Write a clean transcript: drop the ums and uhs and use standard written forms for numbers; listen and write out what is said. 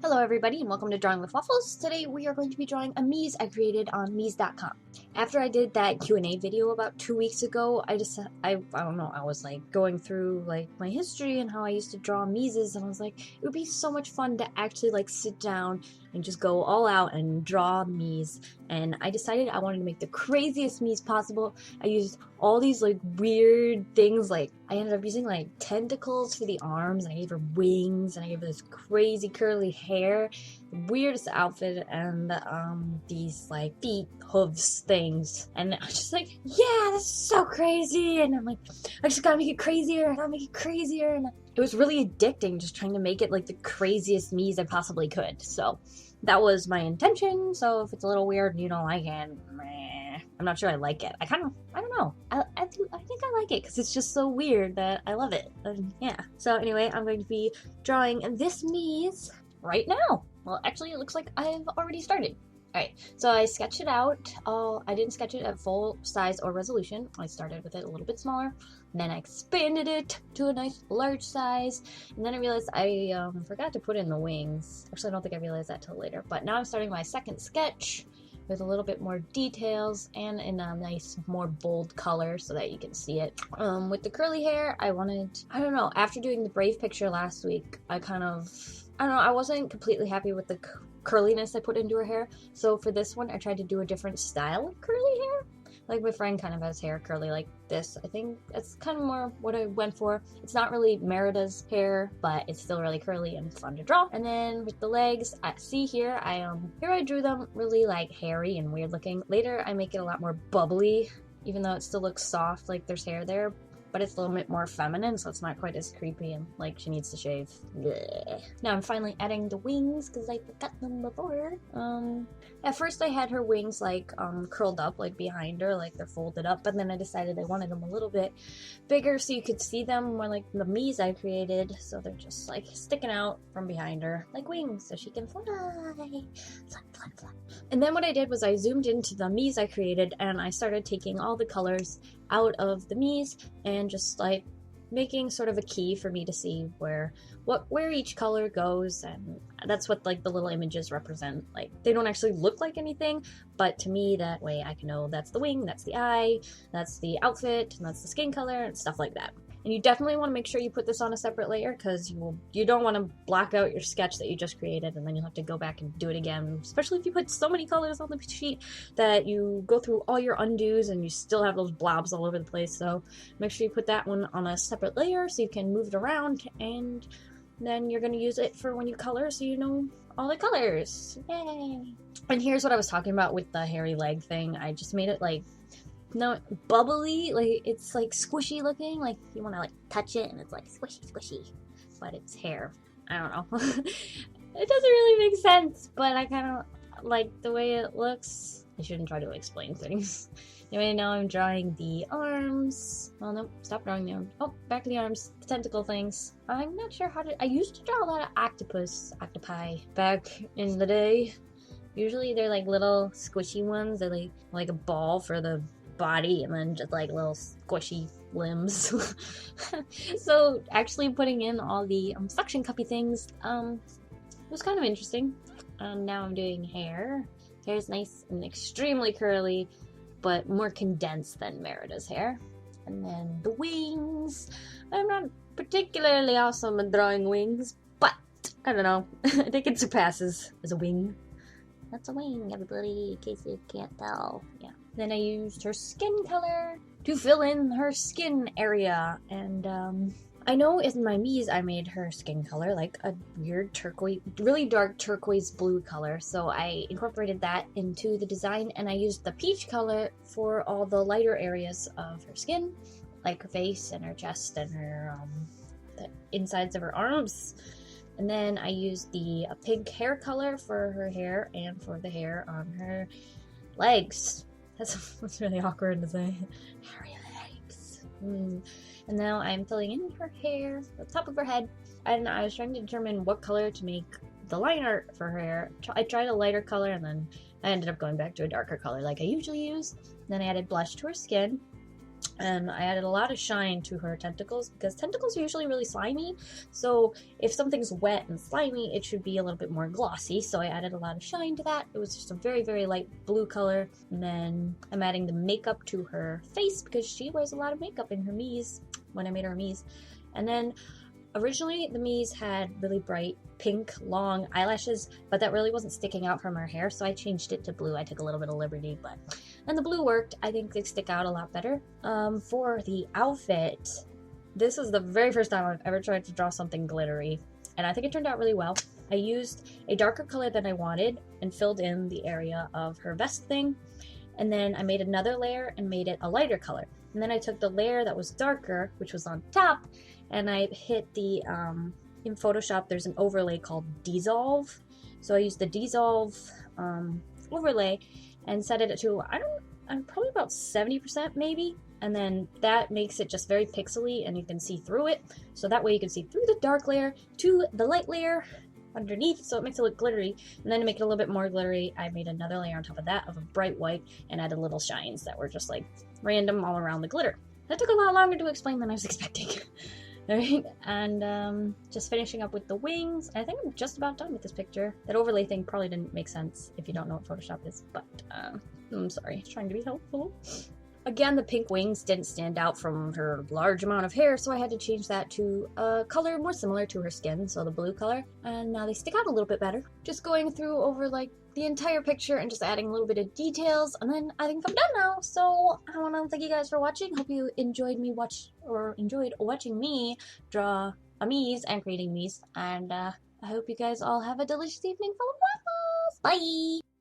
Hello everybody and welcome to Drawing with Waffles. Today we are going to be drawing a Meez I created on Meez.com. After I did that Q&A video about 2 weeks ago, I don't know, I was like going through like my history and how I used to draw Meezes, and I was like, it would be so much fun to actually like sit down and just go all out and draw Meez. And I decided I wanted to make the craziest Meez possible. I used all these like weird things, like I ended up using like tentacles for the arms, and I gave her wings, and I gave her this crazy curly hair, the weirdest outfit, and these like feet, hooves things. And I was just like, yeah, this is so crazy. And I'm like, I just gotta make it crazier, I gotta make it crazier. And it was really addicting just trying to make it like the craziest Meez I possibly could. So that was my intention. So if it's a little weird and you don't like it, I'm not sure I like it. I don't know. I think I like it because it's just so weird that I love it. Yeah. So anyway, I'm going to be drawing this Meez right now. Well, actually, it looks like I've already started. Alright, so I sketched it out. I didn't sketch it at full size or resolution. I started with it a little bit smaller, and then I expanded it to a nice large size, and then I realized I forgot to put in the wings. Actually, I don't think I realized that till later, but now I'm starting my second sketch with a little bit more details and in a nice, more bold color so that you can see it. With the curly hair, I don't know, after doing the Brave picture last week, I wasn't completely happy with the curliness I put into her hair. So for this one, I tried to do a different style of curly hair. Like my friend kind of has hair curly like this. I think that's kind of more what I went for. It's not really Merida's hair, but it's still really curly and fun to draw. And then with the legs, see here I drew them really like hairy and weird looking. Later I make it a lot more bubbly, even though it still looks soft like there's hair there, but it's a little bit more feminine, so it's not quite as creepy and like she needs to shave. Blech. Now I'm finally adding the wings because I forgot them before. At first I had her wings like curled up like behind her, like they're folded up, but then I decided I wanted them a little bit bigger so you could see them more like the Meez I created, so they're just like sticking out from behind her like wings so she can fly. Fly. And then what I did was I zoomed into the Meez I created and I started taking all the colors out of the Meez and just like making sort of a key for me to see where each color goes, and that's what like the little images represent. Like they don't actually look like anything, but to me that way I can know that's the wing, that's the eye, that's the outfit, and that's the skin color and stuff like that. And you definitely want to make sure you put this on a separate layer because you don't want to black out your sketch that you just created and then you'll have to go back and do it again, especially if you put so many colors on the sheet that you go through all your undos and you still have those blobs all over the place. So make sure you put that one on a separate layer so you can move it around, and then you're going to use it for when you color so you know all the colors. Yay! And here's what I was talking about with the hairy leg thing. I just made it like bubbly, like it's like squishy looking, like you want to like touch it and it's like squishy, but it's hair. I don't know. It doesn't really make sense, but I kind of like the way it looks. I shouldn't try to explain things. Anyway, now I'm drawing the arms. Oh no, stop drawing the arms. Oh, back to the arms, the tentacle things. I'm not sure how to. I used to draw a lot of octopi back in the day. Usually they're like little squishy ones. They're like a ball for the body and then just like little squishy limbs. So actually putting in all the suction cuppy things was kind of interesting. Now I'm doing hair. Hair's nice and extremely curly, but more condensed than Merida's hair. And then the wings. I'm not particularly awesome at drawing wings, but I don't know. I think it surpasses as a wing. That's a wing, everybody, in case you can't tell. Yeah. Then I used her skin color to fill in her skin area. And I know in my Meez I made her skin color like a weird turquoise, really dark turquoise blue color. So I incorporated that into the design, and I used the peach color for all the lighter areas of her skin, like her face and her chest and her the insides of her arms. And then I used the pink hair color for her hair and for the hair on her legs. That's really awkward to say. Hairy legs. And now I'm filling in her hair, the top of her head. And I was trying to determine what color to make the line art for her hair. I tried a lighter color and then I ended up going back to a darker color like I usually use. Then I added blush to her skin. And I added a lot of shine to her tentacles because tentacles are usually really slimy. So if something's wet and slimy, it should be a little bit more glossy. So I added a lot of shine to that. It was just a very, very light blue color. And then I'm adding the makeup to her face because she wears a lot of makeup in her Meez when I made her Meez. And then originally the Meez had really bright pink long eyelashes, but that really wasn't sticking out from her hair, so I changed it to blue. I took a little bit of liberty, and the blue worked. I think they stick out a lot better. For the outfit, this is the very first time I've ever tried to draw something glittery, and I think it turned out really well. I used a darker color than I wanted and filled in the area of her vest thing, and then I made another layer and made it a lighter color. And then I took the layer that was darker, which was on top, and I hit the, in Photoshop, there's an overlay called Dissolve. So I used the Dissolve overlay and set it to, I'm probably about 70% maybe. And then that makes it just very pixely and you can see through it. So that way you can see through the dark layer to the light layer underneath, so it makes it look glittery. And then to make it a little bit more glittery, I made another layer on top of that of a bright white and added little shines that were just like random all around the glitter. That took a lot longer to explain than I was expecting. Alright, and just finishing up with the wings. I think I'm just about done with this picture. That overlay thing probably didn't make sense if you don't know what Photoshop is, but I'm sorry, trying to be helpful. Again, the pink wings didn't stand out from her large amount of hair, so I had to change that to a color more similar to her skin, so the blue color. And now they stick out a little bit better. Just going through over like the entire picture and just adding a little bit of details, and then I think I'm done now. So I want to thank you guys for watching. Hope you enjoyed watching me draw a Meez and creating Meez. And I hope you guys all have a delicious evening full of waffles. Bye!